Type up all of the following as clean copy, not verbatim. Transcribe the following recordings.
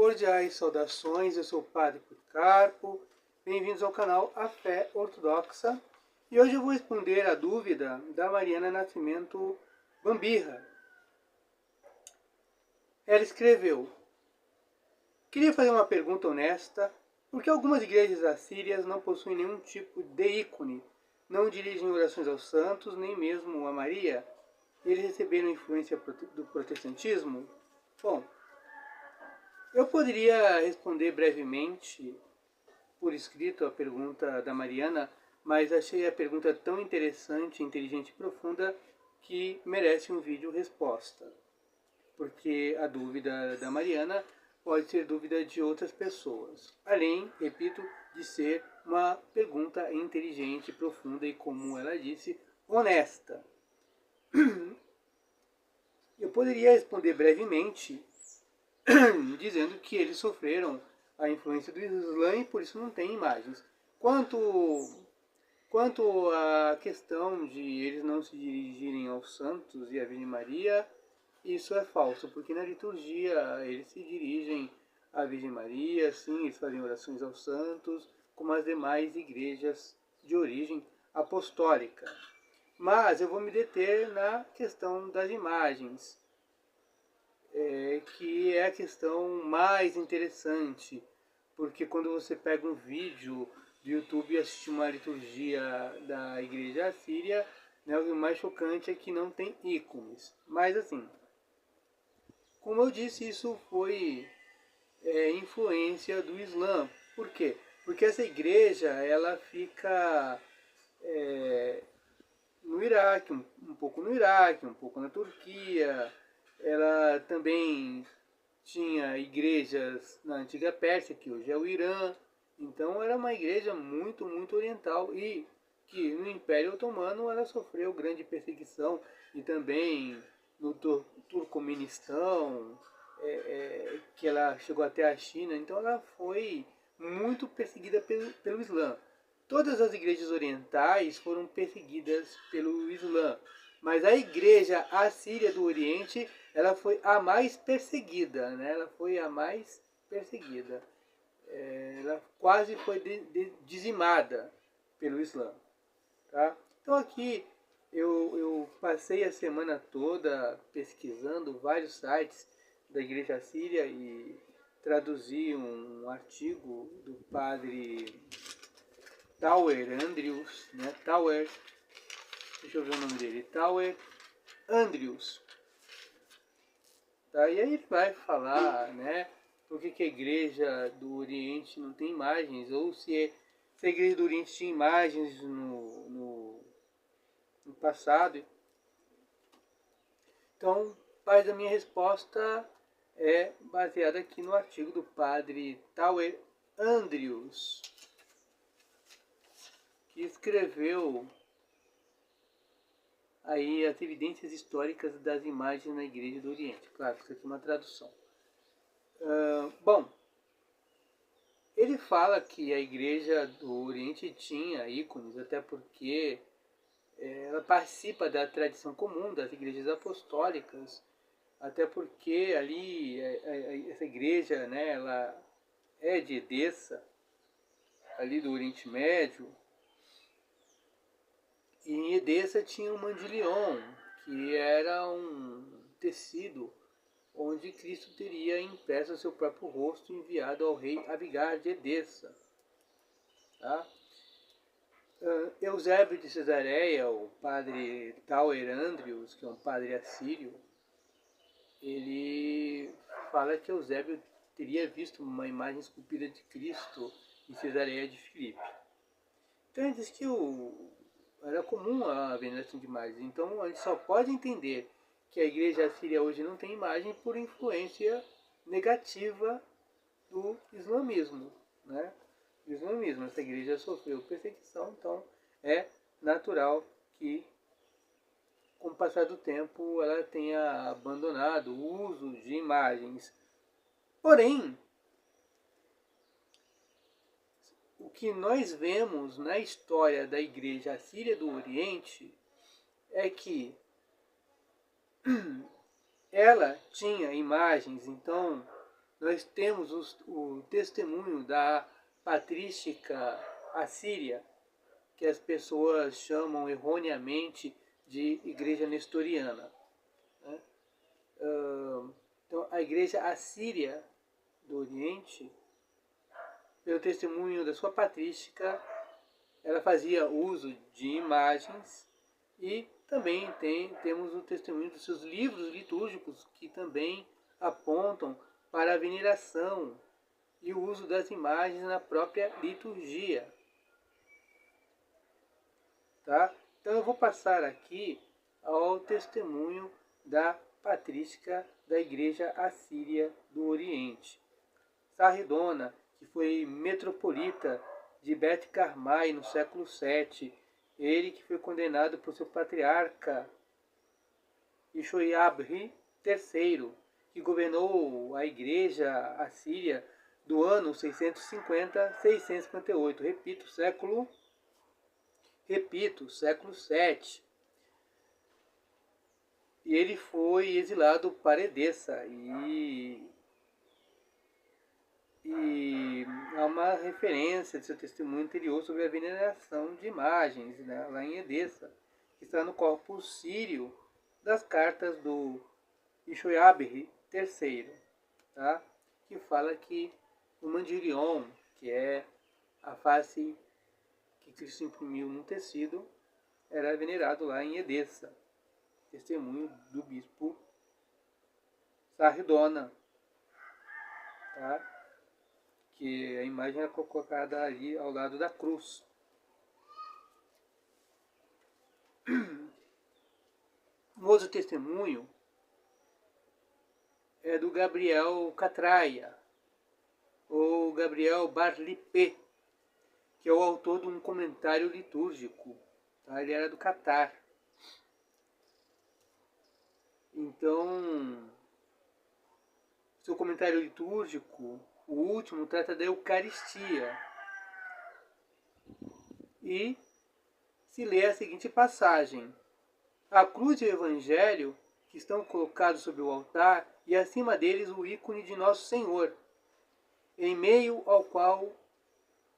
Cordiais saudações, eu sou o Padre Policarpo, bem-vindos ao canal A Fé Ortodoxa, e hoje eu vou responder a dúvida da Mariana Nascimento Bambirra. Ela escreveu: queria fazer uma pergunta honesta, por que algumas igrejas assírias não possuem nenhum tipo de ícone, não dirigem orações aos santos, nem mesmo a Maria? Eles receberam influência do protestantismo? Bom, eu poderia responder brevemente por escrito a pergunta da Mariana, mas achei a pergunta tão interessante, inteligente e profunda que merece um vídeo resposta. Porque a dúvida da Mariana pode ser dúvida de outras pessoas. Além, repito, de ser uma pergunta inteligente, profunda e, como ela disse, honesta. Eu poderia responder brevemente dizendo que eles sofreram a influência do Islã e por isso não tem imagens. Quanto à questão de eles não se dirigirem aos santos e à Virgem Maria, isso é falso, porque na liturgia eles se dirigem à Virgem Maria, sim, eles fazem orações aos santos, como as demais igrejas de origem apostólica. Mas eu vou me deter na questão das imagens, que é a questão mais interessante, porque quando você pega um vídeo do YouTube e assiste uma liturgia da igreja assíria, né, o mais chocante é que não tem ícones. Mas assim, como eu disse, isso foi influência do Islã. Por quê? Porque essa igreja ela fica no Iraque, um pouco no Iraque, um pouco na Turquia. Ela também tinha igrejas na antiga Pérsia, que hoje é o Irã. Então era uma igreja muito, muito oriental e que no Império Otomano ela sofreu grande perseguição e também no Turcomenistão, que ela chegou até a China. Então ela foi muito perseguida pelo Islã. Todas as igrejas orientais foram perseguidas pelo Islã, mas a igreja assíria do Oriente, ela foi a mais perseguida, né? Ela foi a mais perseguida. Ela quase foi dizimada pelo Islã. Tá? Então aqui eu passei a semana toda pesquisando vários sites da igreja assíria e traduzi um artigo do padre Tower Andrews, né? Deixa eu ver o nome dele, Tower Andrews. Tá? E aí ele vai falar, né, por que a igreja do Oriente não tem imagens, ou se a igreja do Oriente tinha imagens no passado. Então, parte da minha resposta é baseada aqui no artigo do padre Tower Andrews, que escreveu aí as evidências históricas das imagens na Igreja do Oriente. Claro, isso aqui é uma tradução. Bom, ele fala que a Igreja do Oriente tinha ícones, até porque ela participa da tradição comum das igrejas apostólicas, até porque ali essa igreja, né, ela é de Edessa, ali do Oriente Médio. E em Edessa tinha um mandilion, que era um tecido onde Cristo teria impresso seu próprio rosto enviado ao rei Abigar de Edessa. Tá? Eusébio de Cesareia, o padre Tower Andrews, que é um padre assírio, ele fala que Eusébio teria visto uma imagem esculpida de Cristo em Cesareia de Filipe. Então ele diz que era comum a veneração de imagens. Então a gente só pode entender que a igreja assíria hoje não tem imagem por influência negativa do islamismo, né? Do islamismo. Essa igreja sofreu perseguição, então é natural que, com o passar do tempo, ela tenha abandonado o uso de imagens. Porém, o que nós vemos na história da Igreja Assíria do Oriente é que ela tinha imagens, então nós temos o testemunho da patrística assíria, que as pessoas chamam erroneamente de Igreja Nestoriana, né? Então, a Igreja Assíria do Oriente, pelo testemunho da sua patrística, ela fazia uso de imagens e também temos o testemunho dos seus livros litúrgicos, que também apontam para a veneração e o uso das imagens na própria liturgia. Tá? Então eu vou passar aqui ao testemunho da patrística da Igreja Assíria do Oriente. Sarridona, que foi metropolita de Bet Carmai no século VII, ele que foi condenado por seu patriarca Ixoiabri III, que governou a Igreja Assíria do ano 650 a 658. Repito, século VII. E ele foi exilado para Edessa. E há uma referência de seu testemunho anterior sobre a veneração de imagens, né, lá em Edessa, que está no corpus sírio das cartas do Ixoiabri III, tá? Que fala que o mandirion, que é a face que Cristo imprimiu no tecido, era venerado lá em Edessa. Testemunho do bispo Sarridona, tá? Que a imagem é colocada ali ao lado da cruz. Um outro testemunho é do Gabriel Catraia, ou Gabriel Bar-Lippé, que é o autor de um comentário litúrgico. Tá? Ele era do Catar. Então, seu comentário litúrgico, o último, trata da Eucaristia. E se lê a seguinte passagem: a cruz e o Evangelho, que estão colocados sobre o altar, e acima deles o ícone de Nosso Senhor, em meio ao qual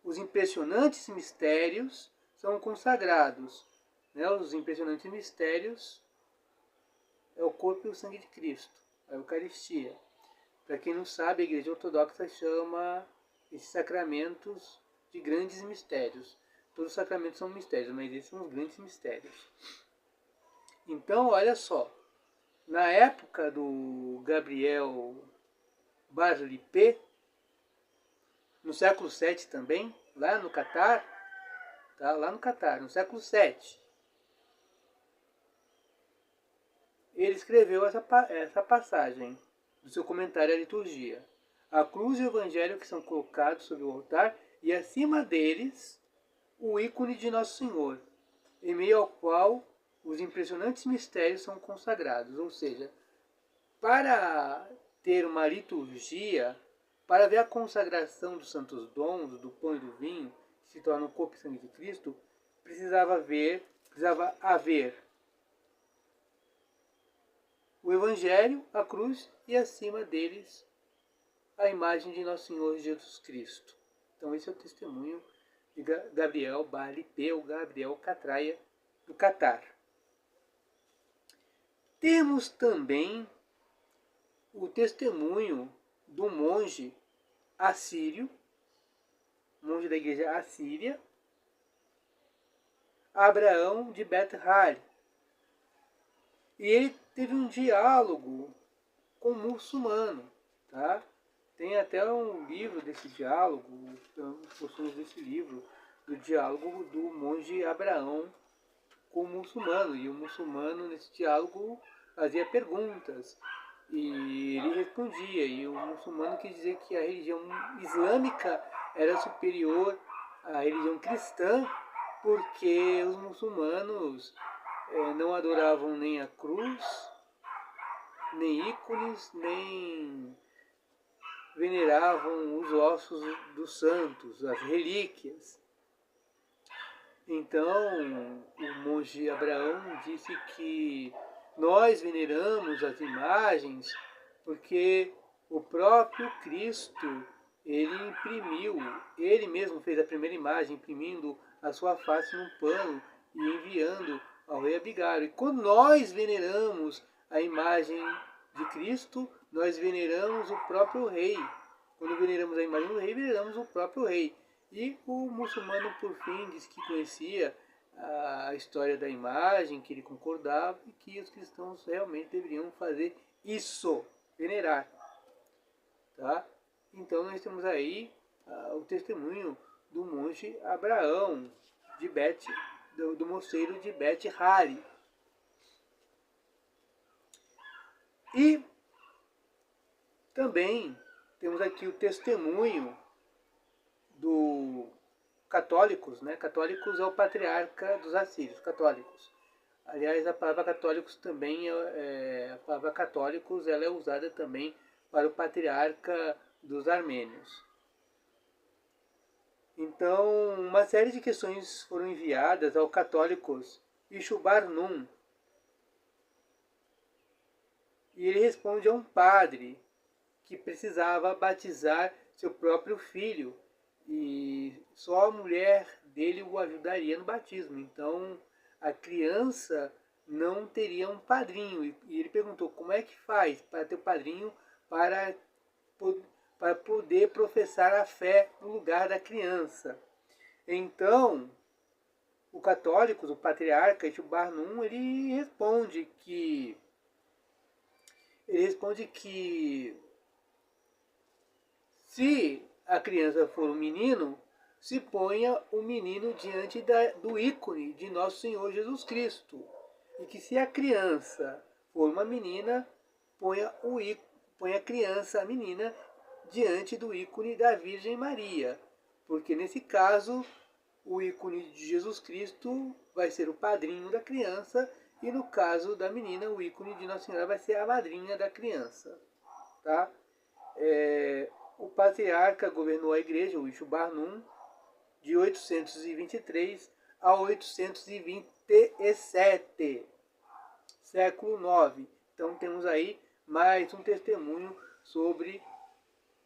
os impressionantes mistérios são consagrados. Né? Os impressionantes mistérios é o corpo e o sangue de Cristo, a Eucaristia. Para quem não sabe, a Igreja Ortodoxa chama esses sacramentos de grandes mistérios. Todos os sacramentos são mistérios, mas esses são os grandes mistérios. Então, olha só, na época do Gabriel Bar-Lippé, no século VII também, lá no Catar, tá? Lá no Catar, no século VII, ele escreveu essa passagem do seu comentário à liturgia. A cruz e o Evangelho que são colocados sobre o altar, e acima deles o ícone de Nosso Senhor, em meio ao qual os impressionantes mistérios são consagrados. Ou seja, para ter uma liturgia, para ver a consagração dos santos dons, do pão e do vinho, que se tornam o corpo e sangue de Cristo, precisava haver o Evangelho, a cruz, e acima deles a imagem de Nosso Senhor Jesus Cristo. Então esse é o testemunho de Gabriel Bar-Lippé, ou Gabriel Catraia, do Catar. Temos também o testemunho do monge assírio, monge da igreja assíria, Abraão de Bet-Hali. E ele teve um diálogo com um muçulmano, tá? Tem até um livro desse diálogo, possuímos desse livro, do diálogo do monge Abraão com o muçulmano. E o muçulmano, nesse diálogo, fazia perguntas e ele respondia. E o muçulmano quis dizer que a religião islâmica era superior à religião cristã, porque os muçulmanos não adoravam nem a cruz, nem ícones, nem veneravam os ossos dos santos, as relíquias. Então, o monge Abraão disse que nós veneramos as imagens porque O próprio Cristo, ele mesmo fez a primeira imagem, imprimindo a sua face num pano e enviando ao rei Abigail. E quando nós veneramos a imagem de Cristo, nós veneramos o próprio rei. Quando veneramos a imagem do rei, veneramos o próprio rei. E o muçulmano, por fim, disse que conhecia a história da imagem, que ele concordava e que os cristãos realmente deveriam fazer isso, venerar. Tá? Então nós temos aí o testemunho do monge Abraão, de Bet, do mosteiro de Bet Hari. E também temos aqui o testemunho do católicos, né? Católicos é o patriarca dos assírios, católicos. Aliás, a palavra católicos também a palavra católicos ela é usada também para o patriarca dos armênios. Então, uma série de questões foram enviadas ao católicos Ishubarnum. E ele responde a um padre que precisava batizar seu próprio filho e só a mulher dele o ajudaria no batismo. Então, a criança não teria um padrinho. E ele perguntou como é que faz para ter um padrinho para poder professar a fé no lugar da criança. Então, o católico, o patriarca Ishubarnum, ele responde que se a criança for um menino, se ponha o menino diante do ícone de Nosso Senhor Jesus Cristo. E que se a criança for uma menina, ponha a criança, a menina, diante do ícone da Virgem Maria. Porque nesse caso, o ícone de Jesus Cristo vai ser o padrinho da criança e no caso da menina, o ícone de Nossa Senhora vai ser a madrinha da criança. Tá? O patriarca governou a igreja, o Ishubarnum, de 823 a 827, século IX. Então temos aí mais um testemunho sobre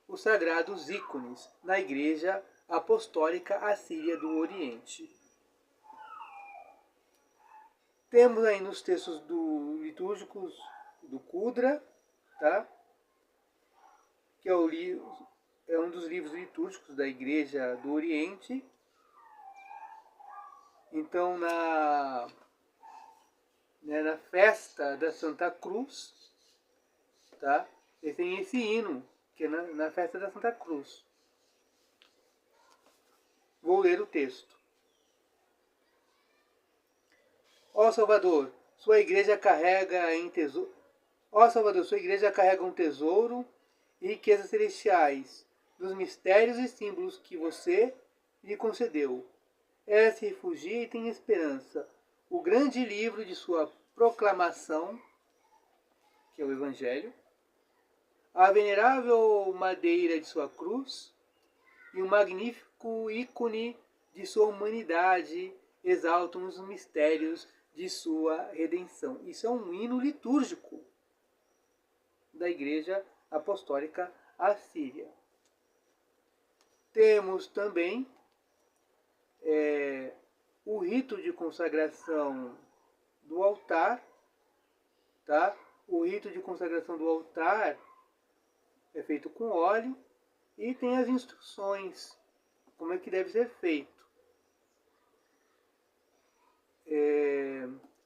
os sagrados ícones na Igreja Apostólica Assíria do Oriente. Temos aí nos textos litúrgicos do Kudra, tá? Que é um dos livros litúrgicos da Igreja do Oriente. Então, na festa da Santa Cruz, tá? Tem esse hino, que é na festa da Santa Cruz. Vou ler o texto. Ó Salvador, sua igreja carrega um tesouro e riquezas celestiais dos mistérios e símbolos que você lhe concedeu. Ela se refugia e tem esperança. O grande livro de sua proclamação, que é o Evangelho, a venerável madeira de sua cruz e o magnífico ícone de sua humanidade exaltam os mistérios de sua redenção. Isso é um hino litúrgico da Igreja Apostólica Assíria. Temos também o rito de consagração do altar. Tá? O rito de consagração do altar é feito com óleo e tem as instruções, como é que deve ser feito.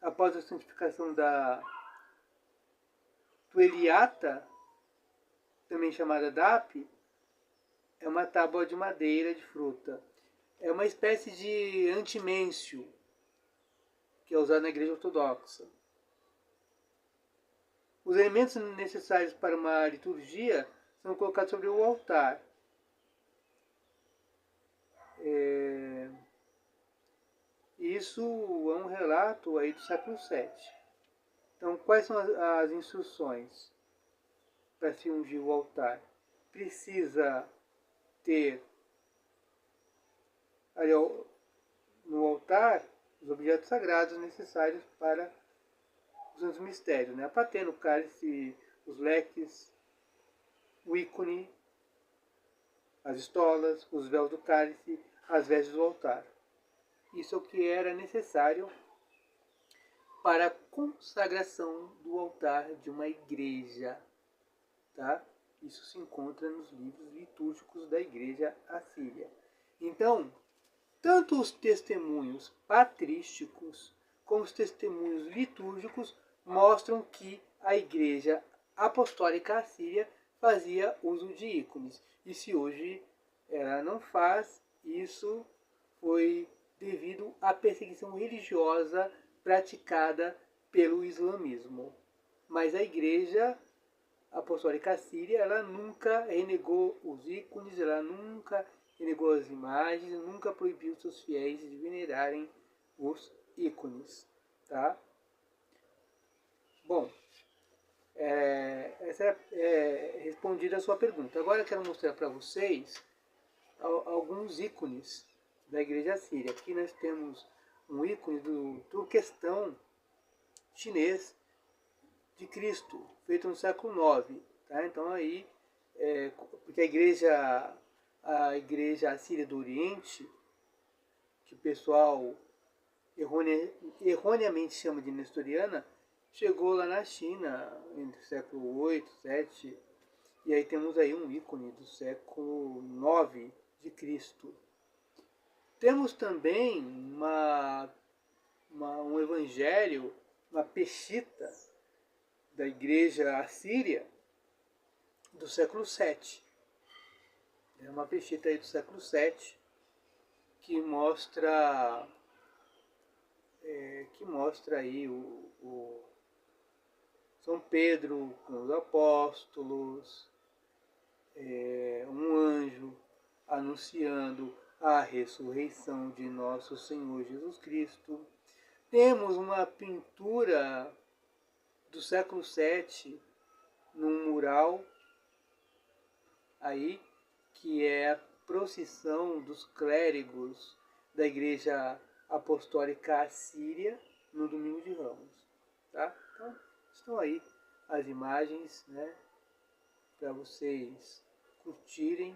Após a santificação da tueliata, também chamada DAP, é uma tábua de madeira de fruta. É uma espécie de antimêncio, que é usado na Igreja Ortodoxa. Os elementos necessários para uma liturgia são colocados sobre o altar. Isso é um relato aí do século VII. Então, quais são as instruções para se ungir o altar? Precisa ter ali no altar os objetos sagrados necessários para os santos mistérios, né? A patena, o cálice, os leques, o ícone, as estolas, os véus do cálice, as vestes do altar. Isso é o que era necessário para a consagração do altar de uma igreja. Tá? Isso se encontra nos livros litúrgicos da igreja assíria. Então, tanto os testemunhos patrísticos como os testemunhos litúrgicos mostram que a igreja apostólica assíria fazia uso de ícones. E se hoje ela não faz, isso foi devido à perseguição religiosa praticada pelo islamismo. Mas a igreja apostólica assíria, ela nunca renegou os ícones, ela nunca renegou as imagens, nunca proibiu seus fiéis de venerarem os ícones. Tá? Bom, essa é respondida a sua pergunta. Agora eu quero mostrar para vocês alguns ícones da igreja assíria. Aqui nós temos um ícone do Turquestão chinês de Cristo, feito no século IX. Tá? Então aí, porque a igreja assíria do Oriente, que o pessoal erroneamente chama de nestoriana, chegou lá na China entre o século VIII, VII, e aí temos aí um ícone do século IX de Cristo. Temos também um evangelho, uma peshita da igreja assíria do século VII. É uma peshita aí do século VII que mostra aí o São Pedro com os apóstolos, um anjo anunciando a ressurreição de nosso Senhor Jesus Cristo. Temos uma pintura do século VII num mural aí, que é a procissão dos clérigos da Igreja Apostólica Assíria no Domingo de Ramos. Tá? Então, estão aí as imagens, né, para vocês curtirem.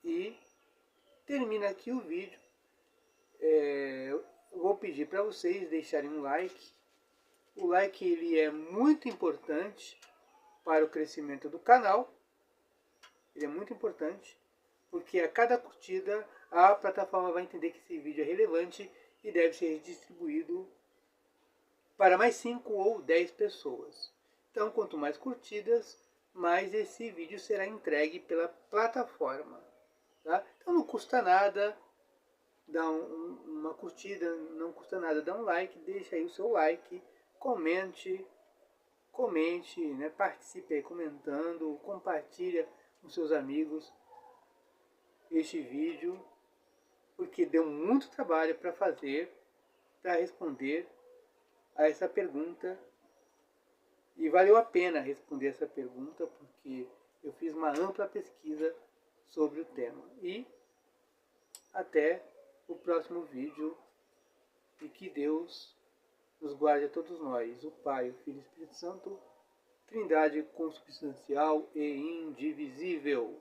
E termina aqui o vídeo. Eu vou pedir para vocês deixarem um like. O like ele é muito importante para o crescimento do canal. Ele é muito importante, porque a cada curtida a plataforma vai entender que esse vídeo é relevante e deve ser distribuído para mais 5 ou 10 pessoas. Então, quanto mais curtidas, mais esse vídeo será entregue pela plataforma. Tá? Então não custa nada dar uma curtida, não custa nada dar um like, deixa aí o seu like, comente, né? Participe aí comentando, compartilha com seus amigos este vídeo, porque deu muito trabalho para responder a essa pergunta, e valeu a pena responder essa pergunta, porque eu fiz uma ampla pesquisa sobre o tema. E até o próximo vídeo, e que Deus nos guarde a todos nós, o Pai, o Filho e o Espírito Santo, Trindade consubstancial e indivisível.